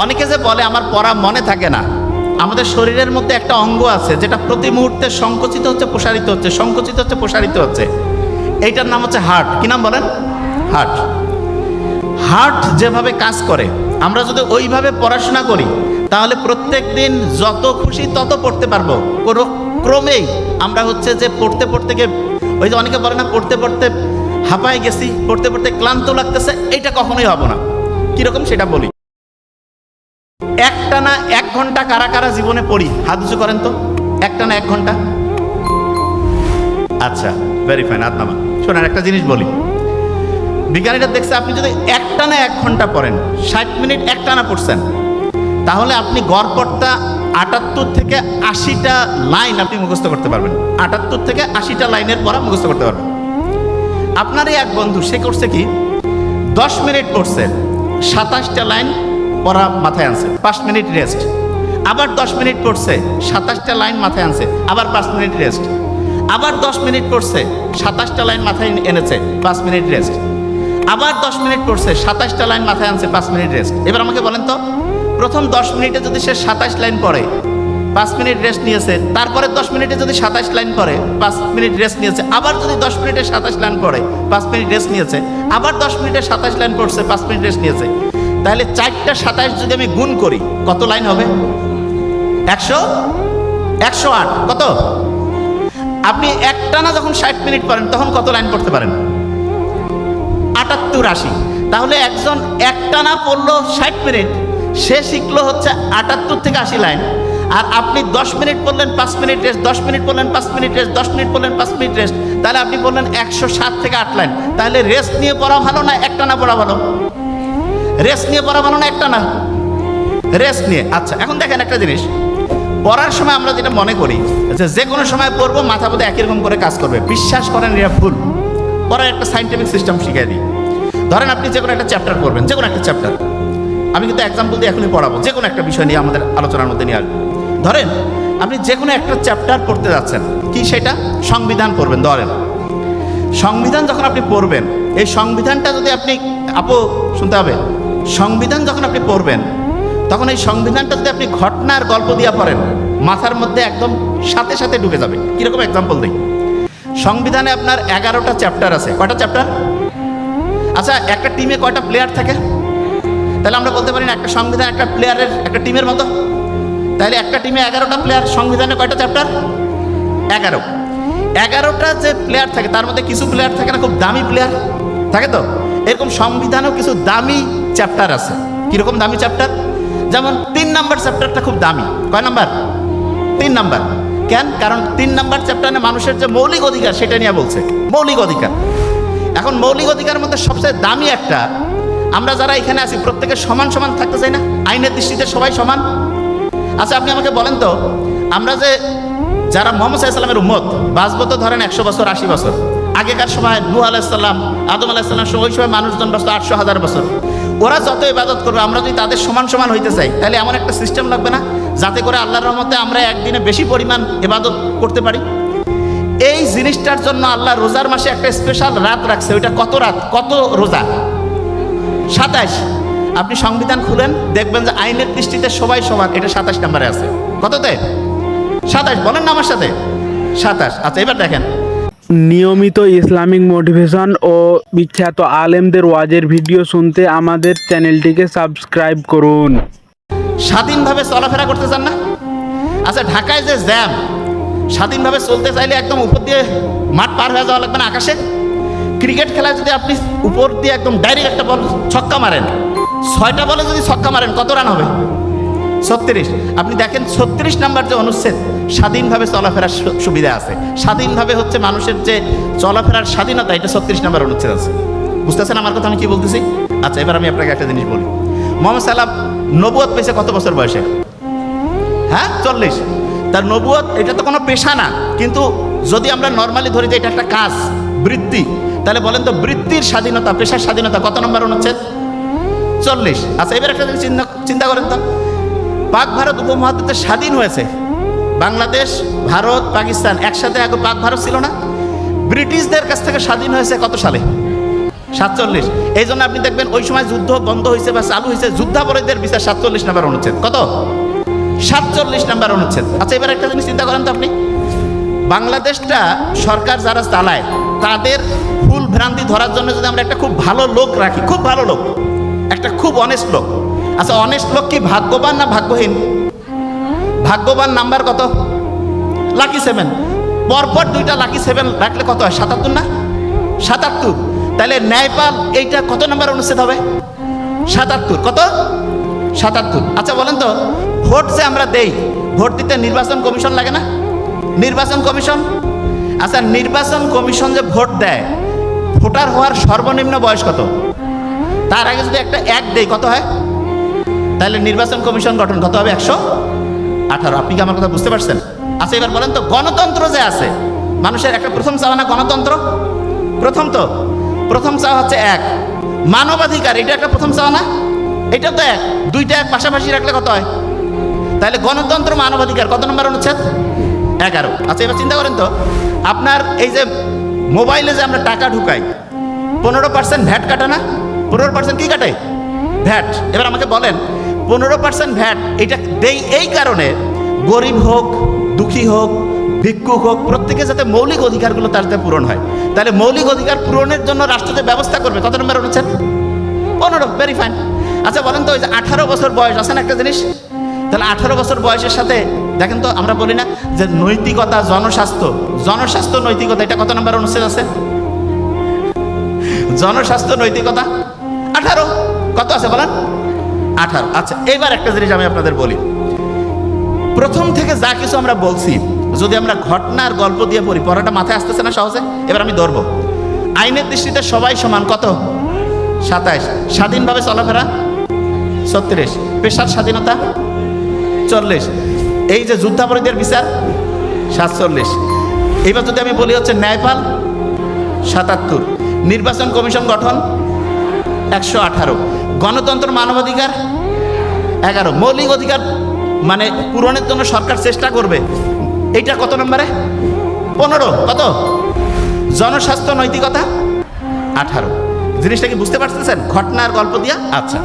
অনেকে যে বলে আমার পড়া মনে থাকে না, আমাদের শরীরের মধ্যে একটা অঙ্গ আছে যেটা প্রতি মুহূর্তে সংকুচিত হচ্ছে প্রসারিত হচ্ছে, সংকুচিত হচ্ছে প্রসারিত হচ্ছে। এইটার নাম হচ্ছে হার্ট। কি নাম বলেন? হার্ট। হার্ট যেভাবে কাজ করে, আমরা যদি ওইভাবে পড়াশোনা করি তাহলে প্রত্যেক দিন যত খুশি তত পড়তে পারবো। কোনো ক্রমেই আমরা হচ্ছে যে পড়তে পড়তে গিয়ে, ওই যে অনেকে বলে না পড়তে পড়তে হাঁপায় গেছি, পড়তে পড়তে ক্লান্ত লাগতেছে, এইটা কখনোই হবে না। কিরকম সেটা বলি। একটানা 1 ঘন্টা কারা কারা জীবনে পড়ি? হাত উঁচু করেন তো। একটানা 1 ঘন্টা? আচ্ছা, ভেরি ফাইন, হাত নামান। শোনেন, একটা জিনিস বলি, বিজ্ঞানীরা দেখছে আপনি যদি একটানা 1 ঘন্টা পড়েন, 60 মিনিট একটানা পড়ছেন, তাহলে আপনি গড়পড়তা 78 থেকে 80টা লাইন আপনি মুখস্থ করতে পারবেন। 78 থেকে 80টা লাইনের পড়া মুখস্থ করতে পারবেন। আপনারই এক বন্ধু, সে করছে কি, 10 মিনিট পড়ছে, 27টা লাইন পড়া মাথায় আনছে, 5 মিনিট রেস্ট। আবার 10 মিনিট পড়ছে, 27টা লাইন মাথায় আনছে, আবার 5 মিনিট রেস্ট। আবার 10 মিনিট পড়ছে, 27টা লাইন মাথায় এনেছে, 5 মিনিট রেস্ট। আবার 10 মিনিট পড়ছে, 27টা লাইন মাথায় আনছে, 5 মিনিট রেস্ট। এবার আমাকে বলেন তো, প্রথম 10 মিনিটে যদি সে 27 লাইন পড়ে, 5 মিনিট রেস্ট নিয়েছে, তারপরে 10 মিনিটে যদি 27 লাইন পড়ে, 5 মিনিট রেস্ট নিয়েছে, আবার যদি 10 মিনিটে 27 লাইন পড়ে, 5 মিনিট রেস্ট নিয়েছে, আবার 10 মিনিটে 27 লাইন পড়ছে, 5 মিনিট রেস্ট নিয়েছে, তাহলে 4টা 27 যদি আমি গুণ করি, কত লাইন হবে? 108। কত? আপনি একটানা যখন 60 মিনিট পড়েন তখন কত লাইন পড়তে পারেন? 78, 80। তাহলে একজন একটানা পড়লো 60 মিনিট, সে শিখলো হচ্ছে 78 থেকে 80 লাইন। আর আপনি 10 মিনিট পড়লেন, 5 মিনিট রেস্ট, 10 মিনিট পড়লেন, 5 মিনিট রেস্ট, 10 মিনিট পড়লেন, 5 মিনিট রেস্ট, তাহলে আপনি বললেন 107 থেকে 8 লাইন। তাহলে রেস্ট নিয়ে পড়া ভালো না একটানা পড়া ভালো? রেস্ট নিয়ে পড়া ভালো না একটানা? রেস্ট নিয়ে। আচ্ছা, এখন দেখেন একটা জিনিস, পড়ার সময় আমরা যেটা মনে করি যে কোনো সময় পড়বো, মাথা বোধ একই রকম করে কাজ করবে। বিশ্বাস করেন, এটা ভুল। পড়ার একটা সাইন্টিফিক সিস্টেম শিখিয়ে দিই। ধরেন আপনি যে কোনো একটা চ্যাপ্টার পড়বেন, যে কোনো একটা চ্যাপ্টার, আমি কিন্তু এক্সাম্পল দিয়ে এখনই পড়াবো, যে কোনো একটা বিষয় নিয়ে আমাদের আলোচনার মধ্যে নিয়ে আসবো। ধরেন আপনি যে কোনো একটা চ্যাপ্টার পড়তে যাচ্ছেন, কি সেটা? সংবিধান পড়বেন। ধরেন সংবিধান যখন আপনি পড়বেন, এই সংবিধানটা যদি আপনি, আপু শুনতে হবে, সংবিধান যখন আপনি পড়বেন তখন এই সংবিধানটা যদি আপনি ঘটনার গল্প দিয়ে পড়েন, মাথার মধ্যে একদম সাথে সাথে ঢুকে যাবে। কীরকম এক্সাম্পল দিই, সংবিধানে আপনার 11টা চ্যাপ্টার আছে। কয়টা চ্যাপ্টার? আচ্ছা, একটা টিমে কয়টা প্লেয়ার থাকে? তাহলে আমরা বলতে পারি না একটা সংবিধান একটা প্লেয়ারের, একটা টিমের মতো? তাহলে একটা টিমে 11টা প্লেয়ার, সংবিধানে কয়টা চ্যাপ্টার? 11। 11টা যে প্লেয়ার থাকে তার মধ্যে কিছু প্লেয়ার থাকে না খুব দামি প্লেয়ার থাকে, তো এরকম সংবিধানেও কিছু দামি চ্যাপ্টার আছে। কীরকম দামি চ্যাপ্টার? যেমন 3 নাম্বার চ্যাপ্টারটা খুব দামি। কয় নাম্বার? 3 নাম্বার। কেন? কারণ 3 নাম্বার চ্যাপ্টারে মানুষের যে মৌলিক অধিকার সেটা নিয়ে বলছে, মৌলিক অধিকার। এখন মৌলিক অধিকারের মধ্যে সবচেয়ে দামি একটা, আমরা যারা এখানে আছি প্রত্যেকে সমান সমান থাকতে চাই না? আইনের দৃষ্টিতে সবাই সমান। আচ্ছা, আপনি আমাকে বলেন তো, আমরা যে যারা মুহাম্মদ সাল্লাল্লাহু আলাইহি ওয়াসাল্লামের উম্মত, বাঁচবো তো ধরেন 100 বছর, 80 বছর। আগেকার সময় নূহ আলাইহিস সালাম, আদম আলাইহিস সালাম, ওই সময় মানুষজন বাঁচতো 800,000 বছর। ওরা যত ইবাদত করবে, আমরা যদি তাদের সমান সমান হইতে চাই, তাহলে এমন একটা সিস্টেম লাগবে না যাতে করে আল্লাহর রহমতে আমরা একদিনে বেশি পরিমাণ ইবাদত করতে পারি? এই জিনিসটার জন্য আল্লাহ রোজার মাসে একটা স্পেশাল রাত রাখছে। ওইটা কত রাত, কত রোজা? 27। আপনি সংবিধান খুলেন, দেখবেন যে আইনের দৃষ্টিতে সবাই সমান, এটা 27 নম্বরে আছে। কততে? 27। বলেন না আমার সাথে, 27। আচ্ছা, এবার দেখেন, নিয়মিত ইসলামিক মোটিভেশন ও বিখ্যাত আলেমদের ওয়াজের ভিডিও শুনতে আমাদের চ্যানেলটিকে সাবস্ক্রাইব করুন। স্বাধীনভাবে চলাফেরা করতে চান না? আচ্ছা, ঢাকায় যে জ্যাম, স্বাধীনভাবে চলতে চাইলে একদম উপর দিয়ে মাঠ পার হয়ে যাওয়া লাগবে না আকাশে? ক্রিকেট খেলায় যদি আপনি উপর দিয়ে একদম ডাইরেক্ট একটা বল ছক্কা মারেন, 6টা বলে যদি ছক্কা মারেন, কত রান হবে? 36। আপনি দেখেন 36 নাম্বার যে অনুচ্ছেদ, স্বাধীনভাবে চলাফেরার সুবিধা আছে। স্বাধীনভাবে হচ্ছে মানুষের যে চলাফেরার স্বাধীনতা, এটা 36 নাম্বার অনুচ্ছেদ আছে। বুঝতেছেন আমার কথা আমি কি বলতেছি? আচ্ছা, এবার আমি আপনাকে একটা জিনিস বলি। মুহাম্মদ সাল্লাল্লাহু আলাইহি ওয়াসাল্লাম নবুয়ত পেয়েছে কত বছর বয়সে? হ্যাঁ, 40। তার নবুয়ত, এটা তো কোনো পেশা না, কিন্তু যদি আমরা নর্মালি ধরি যে এটা একটা কাজ, বৃত্তি, তাহলে বলেন তো বৃত্তির স্বাধীনতা, পেশার স্বাধীনতা কত নম্বর অনুচ্ছেদ? 40। আচ্ছা, এবার একটা জিনিস চিন্তা করেন তো, পাক ভারত উপমহাদেশে স্বাধীন হয়েছে, বাংলাদেশ, ভারত, পাকিস্তান একসাথে, আগে পাক ভারত ছিল না? ব্রিটিশদের কাছ থেকে স্বাধীন হয়েছে কত সালে? 47। এই জন্য আপনি দেখবেন ওই সময় যুদ্ধ বন্ধ হয়েছে বা চালু হয়েছে, যুদ্ধাপরাধীদের বিচার 47 নম্বর অনুচ্ছেদ। কত? 47 নম্বর অনুচ্ছেদ। আচ্ছা, এবার একটা জিনিস চিন্তা করেন তো আপনি, বাংলাদেশটা সরকার যারা চালায় তাদের ভুল ভ্রান্তি ধরার জন্য যদি আমরা একটা খুব ভালো লোক রাখি, খুব ভালো লোক, একটা খুব অনেস্ট লোক। আচ্ছা, অনেস্ট লোক কি ভাগ্যবান না ভাগ্যহীন? ভাগ্যবান নাম্বার কত? লাকি 7। পরপর 2টা লাকি 7 রাখলে কত হয়? 77 না? 77। তাহলে ন্যায়পাল এইটা কত নম্বর অনুচ্ছেদ হবে? 77। কত? 77। আচ্ছা বলেন তো, ভোট যে আমরা দেই, ভোট দিতে নির্বাচন কমিশন লাগে না? নির্বাচন কমিশন, আচ্ছা নির্বাচন কমিশন যে ভোট দেয়, ভোটার হওয়ার সর্বনিম্ন বয়স কত? তার আগে যদি একটা এক দেই কত হয়? তাহলে নির্বাচন কমিশন গঠন কত হবে? 118। আপনি কি আমার কথা বুঝতে পারছেন? আচ্ছা এবার বলেন তো, গণতন্ত্র যে আছে মানুষের, একটা প্রথম চাওয়া না গণতন্ত্র? প্রথম চাওয়া হচ্ছে এক। মানবাধিকার, এটা একটা প্রথম চাওয়া না? এটা তো এক। 2টা এক পাশাপাশি রাখলে কত হয়? তাহলে গণতন্ত্র মানবাধিকার কত নম্বর অনুচ্ছেদ? 11। আচ্ছা এবার চিন্তা করেন তো, আপনার এই যে মোবাইলে যে আমরা টাকা ঢুকাই, 15% ভ্যাট কাটে না? 15% কি কাটে? ভ্যাট। এবার আমাকে বলেন, 15% ভ্যাট এটা দেই এই কারণে, গরিব হোক, দুঃখী হোক, ভিক্ষুক হোক, প্রত্যেকে যাতে মৌলিক অধিকারগুলো তার যাতে পূরণ হয়। তাহলে মৌলিক অধিকার পূরণের জন্য রাষ্ট্র যে ব্যবস্থা করবে, কত নম্বর অনুচ্ছেদ? 15। Very fine. আচ্ছা বলেন তো, ওই যে 18 বছর বয়স আছে না একটা জিনিস, তাহলে 18 বছর বয়সের সাথে দেখেন তো, আমরা বলি না যে নৈতিকতা, জনস্বাস্থ্য নৈতিকতা, এটা কত নম্বর অনুচ্ছেদ আছে? জনস্বাস্থ্য নৈতিকতা 18। কত আছে বলেন? 18। আচ্ছা এবার একটা জিনিস আমি আপনাদের বলি, প্রথম থেকে যা কিছু আমরা বলছি যদি আমরা ঘটনার গল্প দিয়ে পড়ি, পড়াটা মাথায় আসতেছে না সহজে? এবার আমি ধরবো, আইনের দৃষ্টিতে সবাই সমান, কত? 27। স্বাধীনভাবে চলাফেরা 36। পেশার স্বাধীনতা 40। এই যে যুদ্ধাপরাধীদের বিচার 47। এইবার যদি আমি বলি হচ্ছে ন্যায়পাল 77। নির্বাচন কমিশন গঠন 118। গণতন্ত্র মানবাধিকার 11। মৌলিক অধিকার মানে পূরণের জন্য সরকার চেষ্টা করবে, এইটা কত নম্বরে? 15। কত? জনস্বাস্থ্য নৈতিকতা 18। জিনিসটা কি বুঝতে পারতেছেন ঘটনার গল্প দিয়া? আচ্ছা।